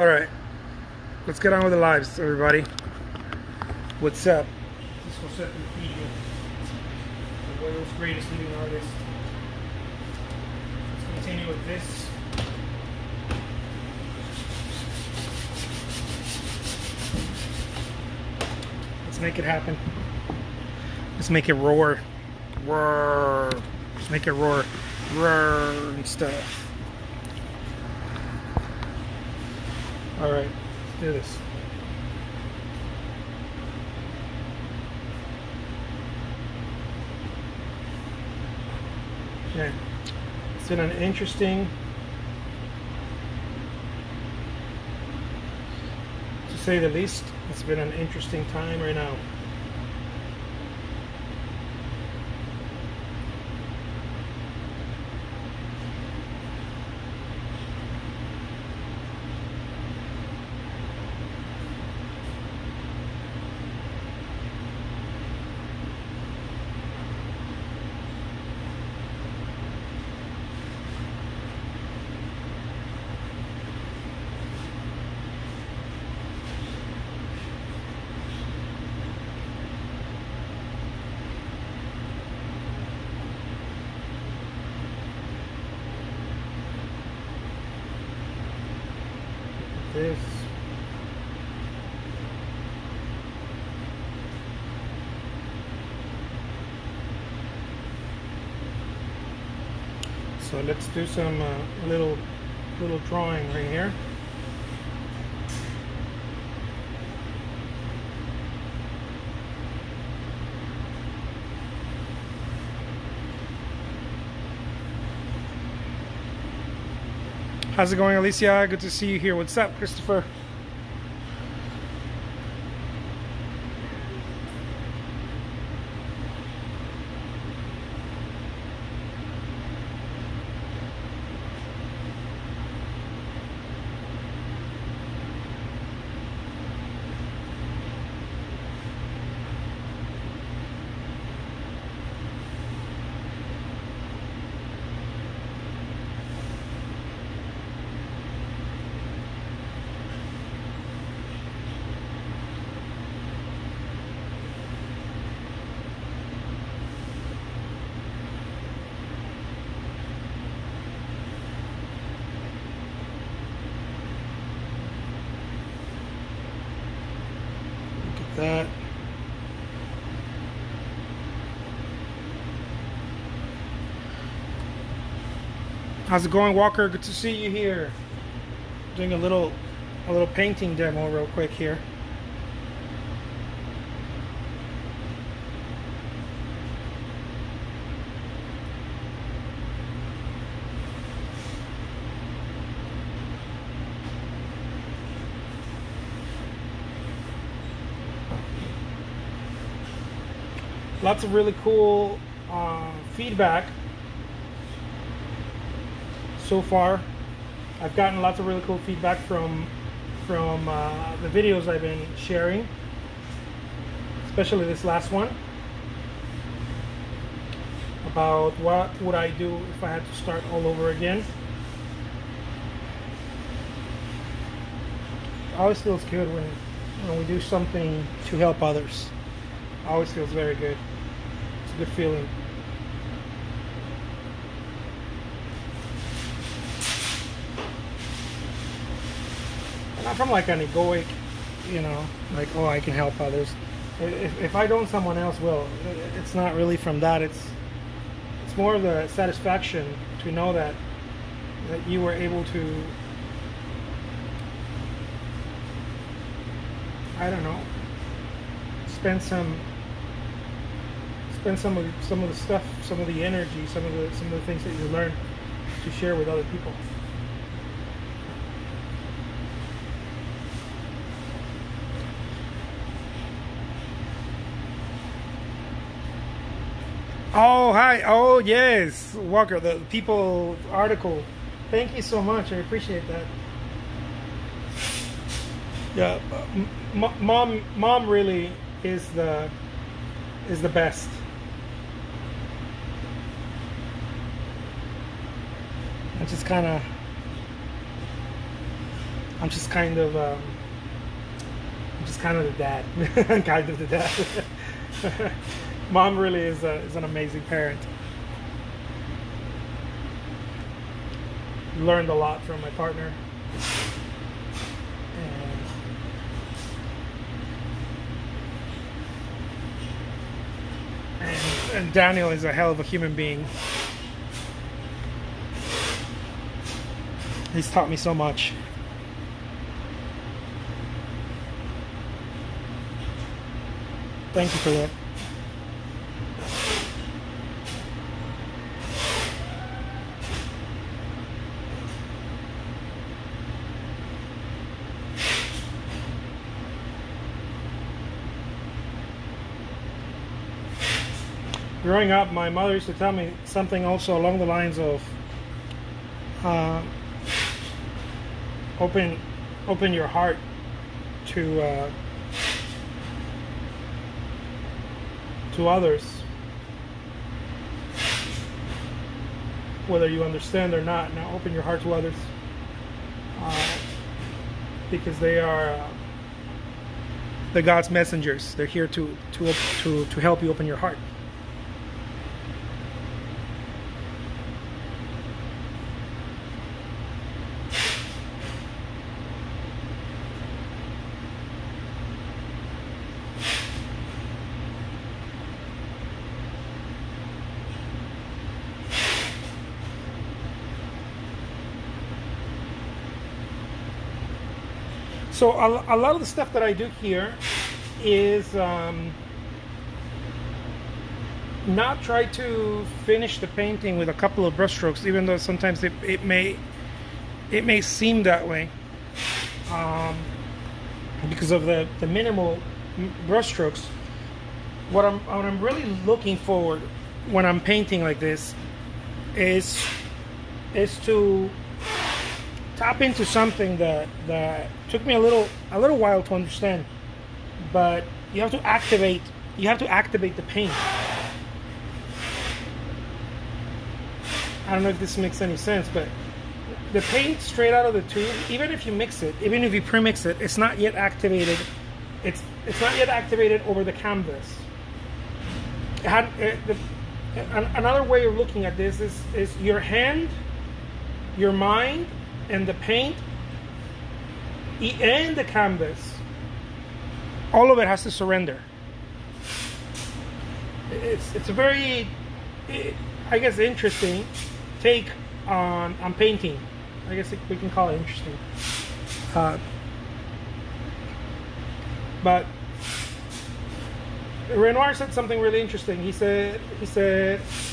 All right, let's get on with the lives, everybody. What's up? This is Jose Trujillo, the world's greatest living artist. Let's continue with this. Let's make it happen. Let's make it roar. Roar. Let's make it roar. Roar and stuff. All right, let's do this. Okay, it's been an interesting, to say the least, it's been an interesting time right now. This. So let's do some little drawing right here. How's it going, Alicia? Good to see you here. What's up, Christopher? That. How's it going, Walker? Good to see you here. Doing a little painting demo real quick here. Lots of really cool feedback so far. I've gotten lots of really cool feedback from the videos I've been sharing, especially this last one about what would I do if I had to start all over again. It always feels good when we do something to help others. Always feels very good. It's a good feeling. Not from like an egoic, like, oh, I can help others. If I don't, someone else will. It's not really from that. It's more of the satisfaction to know that you were able to, I don't know, spend some of the stuff, some of the energy, some of the things that you learn to share with other people. Oh, hi. Oh, yes, Walker, the People article. Thank you so much. I appreciate that. Yeah, mom really is the best. I just kind of I'm just kind of the dad. I'm kind of the dad. Mom really is an amazing parent. Learned a lot from my partner. And Daniel is a hell of a human being. He's taught me so much. Thank you for that. Growing up, my mother used to tell me something also along the lines of open your heart to others, whether you understand or not. Now, open your heart to others, because they're God's messengers. They're here to help you open your heart. So a lot of the stuff that I do here is not try to finish the painting with a couple of brushstrokes, even though sometimes it may seem that way, because of the minimal brushstrokes. What I'm really looking forward when I'm painting like this is to tap into something that took me a little while to understand, but you have to activate the paint. I don't know if this makes any sense, but the paint straight out of the tube, even if you mix it, even if you pre-mix it, it's not yet activated. It's not yet activated over the canvas. Another way of looking at this is your hand, your mind, and the paint and the canvas. All of it has to surrender. It's a very, I guess, interesting take on painting. I guess we can call it interesting. But Renoir said something really interesting. He said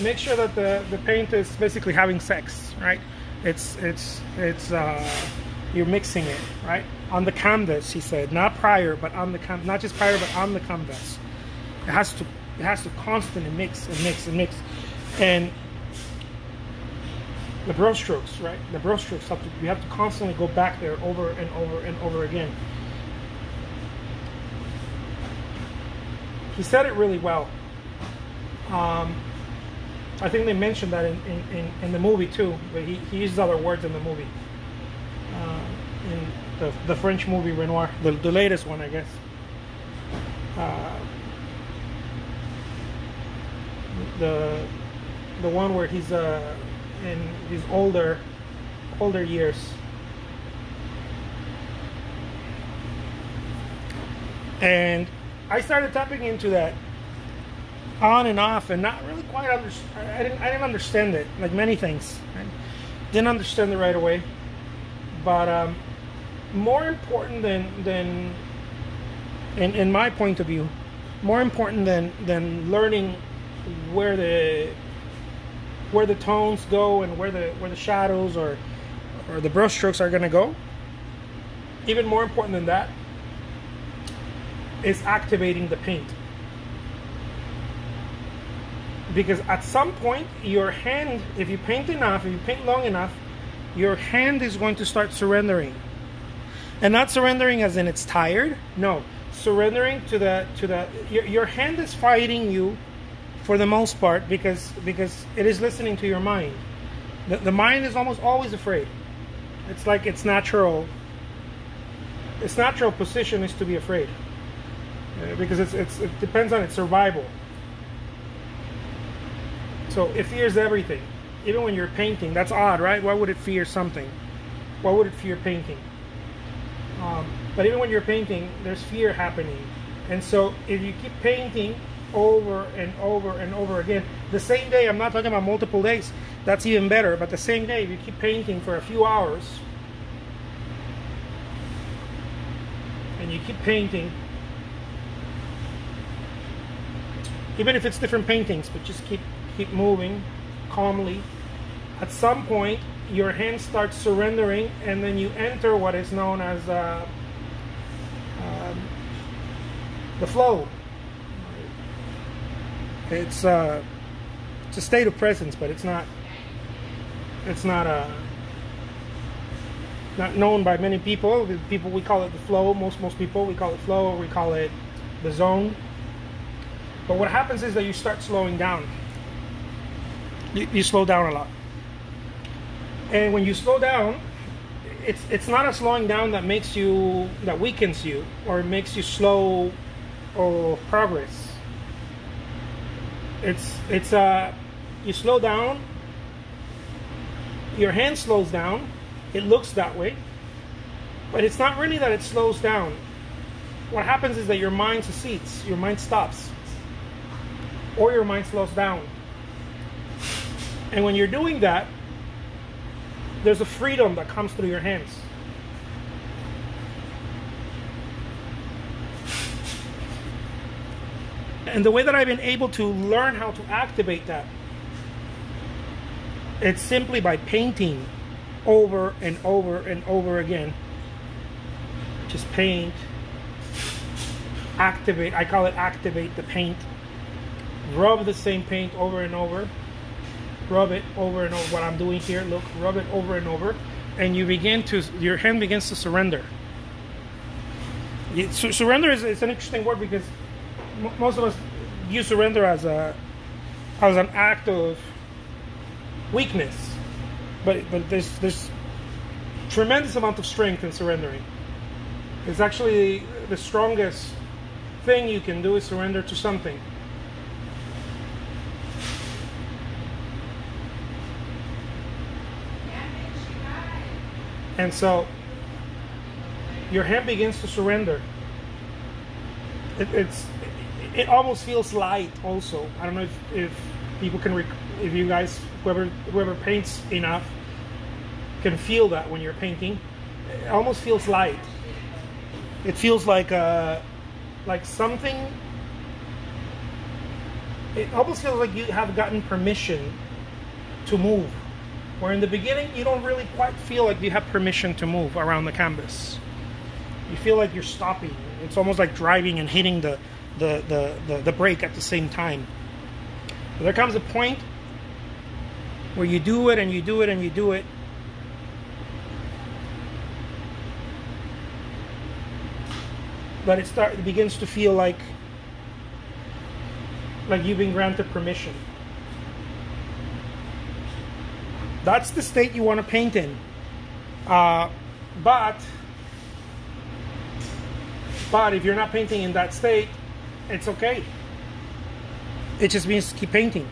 make sure that the paint is basically having sex, right? It's you're mixing it, right, on the canvas. He said, not prior, but on the not just prior, but on the canvas. It has to constantly mix and mix and mix. And the brush strokes, right? The brush strokes you have to constantly go back there over and over and over again. He said it really well. I think they mentioned that in the movie too, but he uses other words in the movie. In the French movie Renoir, the latest one, I guess. The one where he's in his older years. And I started tapping into that on and off, and not really quite I didn't understand it, like many things. Right? Didn't understand it right away. But more important than in my point of view, more important than learning where the tones go and where the shadows or the brush strokes are going to go. Even more important than that is activating the paint. Because at some point, your hand, if you paint enough, if you paint long enough, your hand is going to start surrendering. And not surrendering as in it's tired. No, surrendering to your hand is fighting you for the most part because it is listening to your mind. The mind is almost always afraid. It's like its natural its natural position is to be afraid, because it depends on its survival. So it fears everything, even when you're painting. That's odd, right? Why would it fear something? Why would it fear painting? But even when you're painting, there's fear happening. And so if you keep painting over and over and over again, the same day, I'm not talking about multiple days, that's even better, but the same day, if you keep painting for a few hours, and you keep painting, even if it's different paintings, but just keep moving calmly, at some point, your hand starts surrendering, and then you enter what is known as the flow. It's a state of presence, but it's not known by many people. We call it the flow. Most people, we call it flow, or we call it the zone. But what happens is that you start slowing down. You slow down a lot. And when you slow down, it's not a slowing down that weakens you or makes you slow or progress. You slow down, your hand slows down, it looks that way, but it's not really that it slows down. What happens is that your mind secedes, your mind stops, or your mind slows down. And when you're doing that, there's a freedom that comes through your hands. And the way that I've been able to learn how to activate that, it's simply by painting over and over and over again. Just paint, activate. I call it activate the paint. Rub the same paint over and over. Rub it over and over. What I'm doing here, look, rub it over and over, and your hand begins to surrender. Surrender is an interesting word, because most of us use surrender as an act of weakness, but there's tremendous amount of strength in surrendering. It's actually the strongest thing you can do is surrender to something. And so your hand begins to surrender. It almost feels light also. I don't know if people can, if you guys, whoever paints enough, can feel that when you're painting. It almost feels light. It feels like something, it almost feels like you have gotten permission to move. Where in the beginning, you don't really quite feel like you have permission to move around the canvas. You feel like you're stopping. It's almost like driving and hitting the brake at the same time. But there comes a point where you do it and you do it and you do it. But it begins to feel like you've been granted permission. That's the state you want to paint in. But if you're not painting in that state, it's okay. It just means keep painting.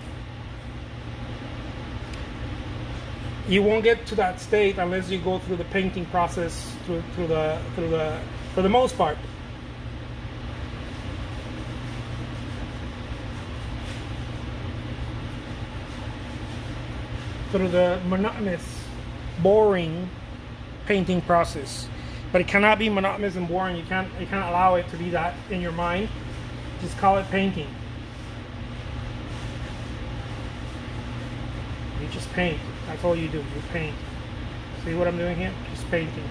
You won't get to that state unless you go through the painting process for the most part. Through the monotonous, boring painting process. But it cannot be monotonous and boring. You can't allow it to be that in your mind. Just call it painting. You just paint. That's all you do. You paint. See what I'm doing here? Just painting.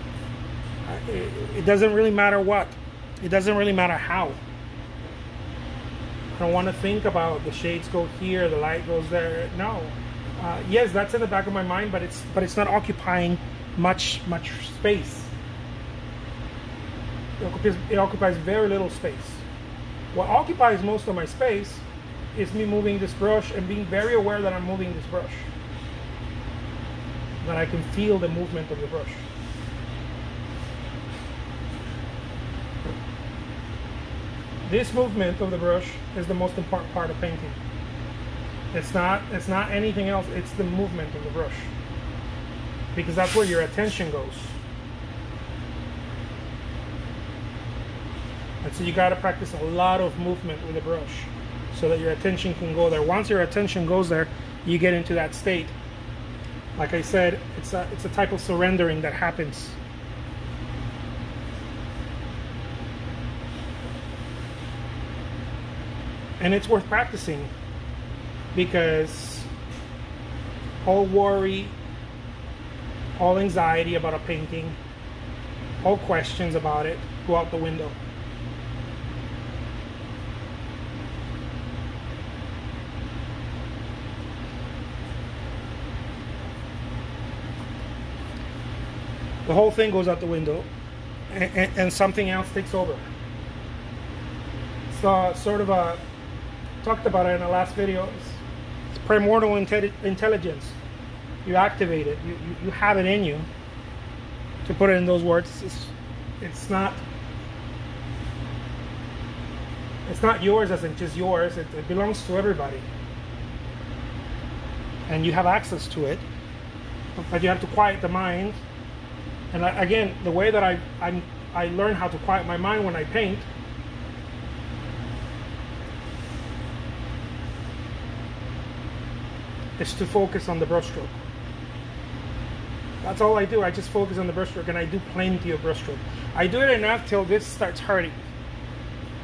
It doesn't really matter what. It doesn't really matter how. I don't want to think about the shades go here, the light goes there. No. Yes, that's in the back of my mind, but it's not occupying much space. It occupies very little space. What occupies most of my space is me moving this brush and being very aware that I'm moving this brush. That I can feel the movement of the brush. This movement of the brush is the most important part of painting. It's not anything else, it's the movement of the brush. Because that's where your attention goes. And so you got to practice a lot of movement with the brush so that your attention can go there. Once your attention goes there, you get into that state. Like I said, it's a type of surrendering that happens. And it's worth practicing, because all worry, all anxiety about a painting, all questions about it go out the window. The whole thing goes out the window, and something else takes over. So sort of talked about it in the last video. It's primordial intelligence. You activate it. You have it in you. To put it in those words, it's not yours as in just yours. It belongs to everybody, and you have access to it. But you have to quiet the mind. And again, the way that I learn how to quiet my mind when I paint is to focus on the brushstroke. That's all I do. I just focus on the brushstroke, and I do plenty of brushstroke. I do it enough till this starts hurting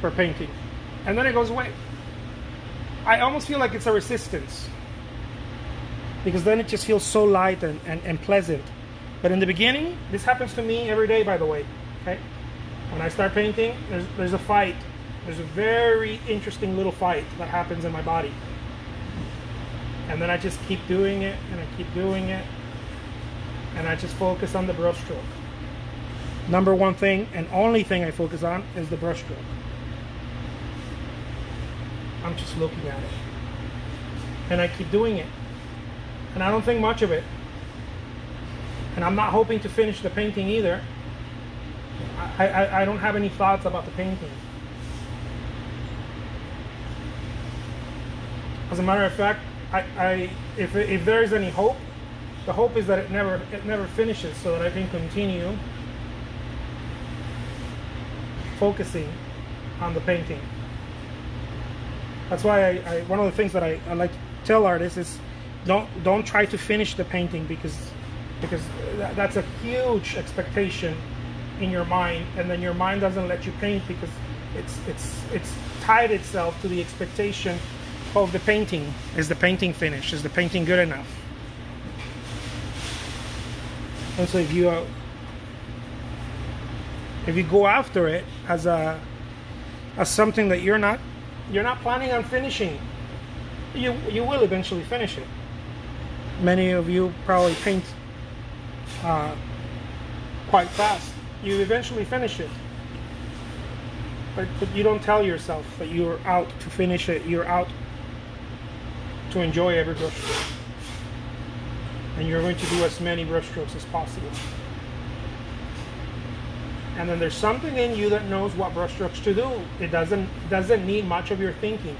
for painting, and then it goes away. I almost feel like it's a resistance, because then it just feels so light and pleasant. But in the beginning, this happens to me every day, by the way. Okay, when I start painting, there's a fight. There's a very interesting little fight that happens in my body. And then I just keep doing it, and I keep doing it, and I just focus on the brushstroke. Number one thing, and only thing I focus on, is the brushstroke. I'm just looking at it. And I keep doing it. And I don't think much of it. And I'm not hoping to finish the painting either. I don't have any thoughts about the painting. As a matter of fact, if there is any hope, the hope is that it never finishes, so that I can continue focusing on the painting. That's why one of the things that I like to tell artists is don't try to finish the painting, because that's a huge expectation in your mind, and then your mind doesn't let you paint because it's tied itself to the expectation of the painting. Is the painting finished? Is the painting good enough? And so if you go after it as something that you're not planning on finishing, you will eventually finish it. Many of you probably paint quite fast. You eventually finish it, but you don't tell yourself that you're out to finish it. You're out to enjoy every brushstroke, and you're going to do as many brushstrokes as possible. And then there's something in you that knows what brushstrokes to do. It doesn't need much of your thinking.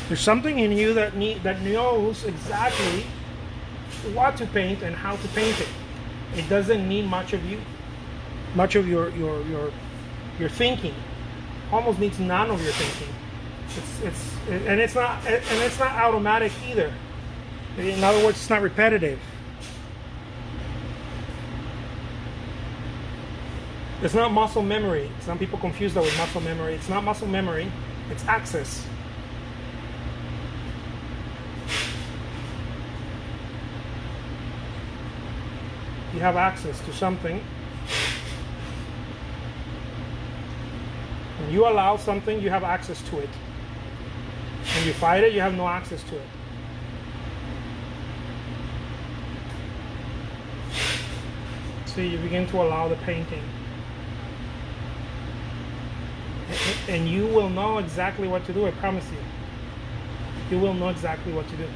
There's something in you that knows exactly what to paint and how to paint it. It doesn't need much of you, much of your thinking. Almost needs none of your thinking. It's not automatic either. In other words, it's not repetitive. It's not muscle memory. Some people confuse that with muscle memory. It's not muscle memory. It's access. You have access to something. When you allow something, you have access to it. When you fight it, you have no access to it. See, you begin to allow the painting. And you will know exactly what to do, I promise you. You will know exactly what to do.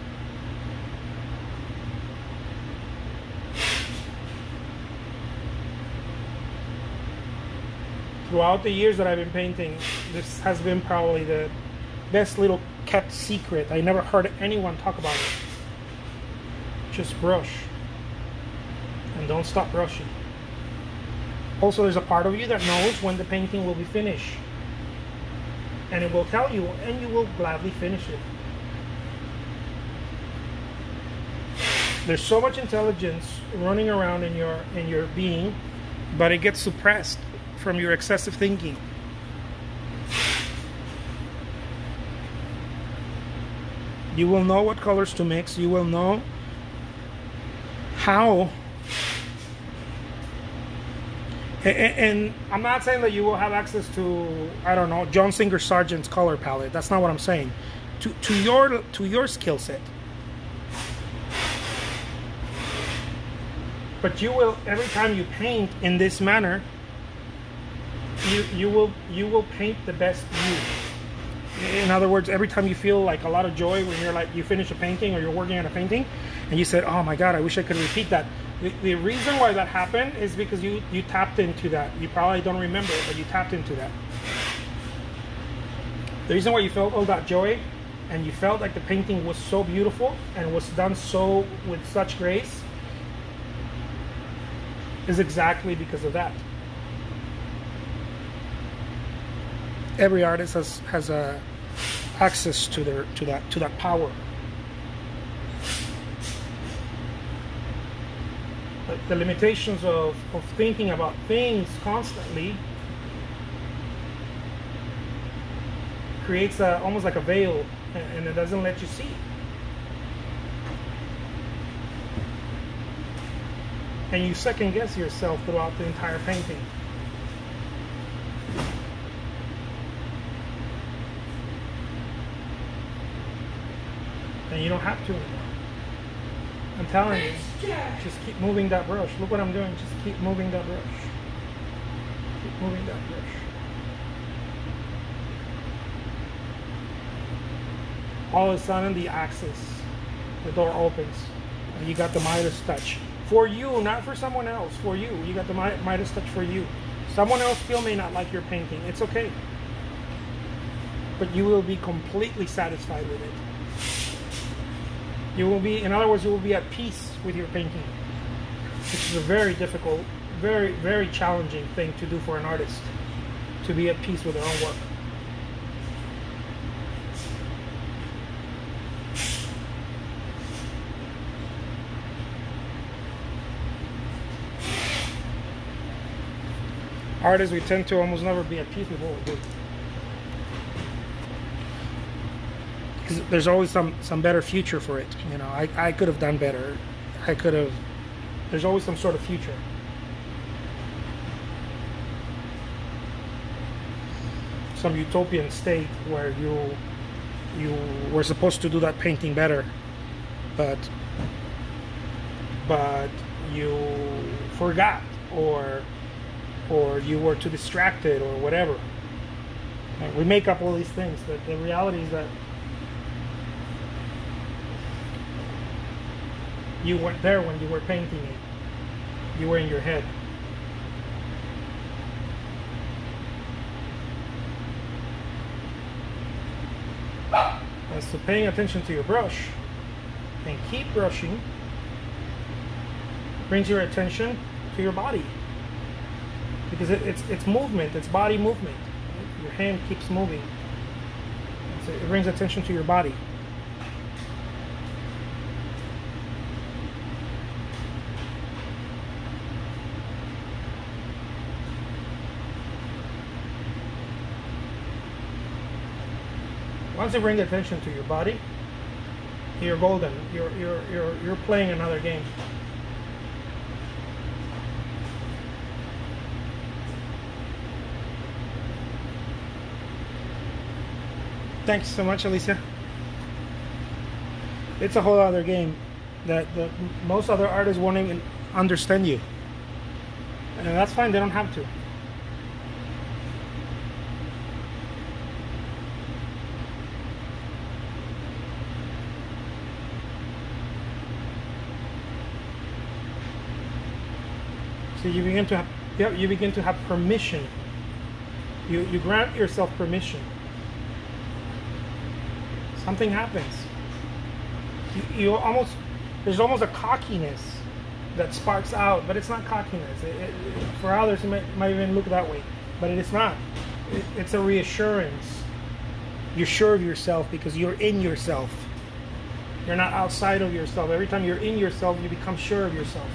Throughout the years that I've been painting, this has been probably the best little kept secret. I never heard anyone talk about it. Just brush. And don't stop brushing. Also, there's a part of you that knows when the painting will be finished. And it will tell you, and you will gladly finish it. There's so much intelligence running around in your being, but it gets suppressed from your excessive thinking. You will know what colors to mix. You will know how. And I'm not saying that you will have access to, I don't know, John Singer Sargent's color palette. That's not what I'm saying. To your skill set. But you will, every time you paint in this manner, you will paint the best you. In other words, every time you feel like a lot of joy when you're like, you finish a painting or you're working on a painting and you said, oh my God, I wish I could repeat that. The reason why that happened is because you tapped into that. You probably don't remember it, but you tapped into that. The reason why you felt all that joy and you felt like the painting was so beautiful and was done so with such grace is exactly because of that. Every artist has a access to that power. But the limitations of thinking about things constantly creates almost like a veil, and it doesn't let you see. And you second guess yourself throughout the entire painting. And you don't have to anymore. I'm telling you, just keep moving that brush. Look what I'm doing. Just keep moving that brush. Keep moving that brush. All of a sudden, the axis, the door opens, and you got the Midas touch. For you, not for someone else. For you. You got the Midas touch for you. Someone else still may not like your painting. It's okay. But you will be completely satisfied with it. You will be, in other words, you will be at peace with your painting, which is a very difficult, very, very challenging thing to do for an artist, to be at peace with their own work. Artists, we tend to almost never be at peace with what we do. Because there's always some better future for it. You know, I could have done better. There's always some sort of future. Some utopian state where you were supposed to do that painting better, but you forgot, or you were too distracted, or whatever. And we make up all these things, but the reality is that you weren't there when you were painting it. You were in your head. As to paying attention to your brush and keep brushing brings your attention to your body, because it's movement, it's body movement. Your hand keeps moving, so it brings attention to your body. Once you bring attention to your body, you're golden. You're playing another game. Thanks so much, Alicia. It's a whole other game that most other artists won't even understand you, and that's fine. They don't have to. So you begin to have permission You grant yourself permission. Something happens. You almost, there's almost a cockiness that sparks out, but it's not cockiness. For others, it might even look that way, but it is not. It's a reassurance. You're sure of yourself because you're in yourself. You're not outside of yourself. Every time you're in yourself, you become sure of yourself.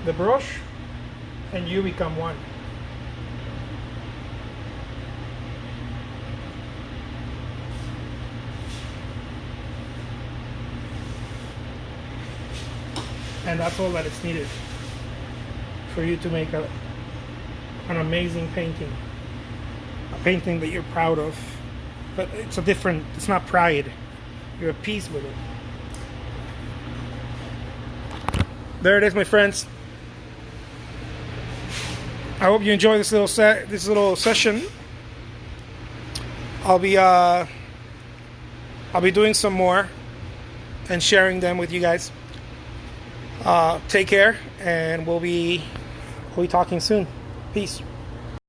The brush and you become one. And that's all that is needed for you to make an amazing painting. A painting that you're proud of. But it's not pride. You're at peace with it. There it is, my friends. I hope you enjoy this little session. I'll be doing some more and sharing them with you guys. Take care, and we'll be talking soon. Peace.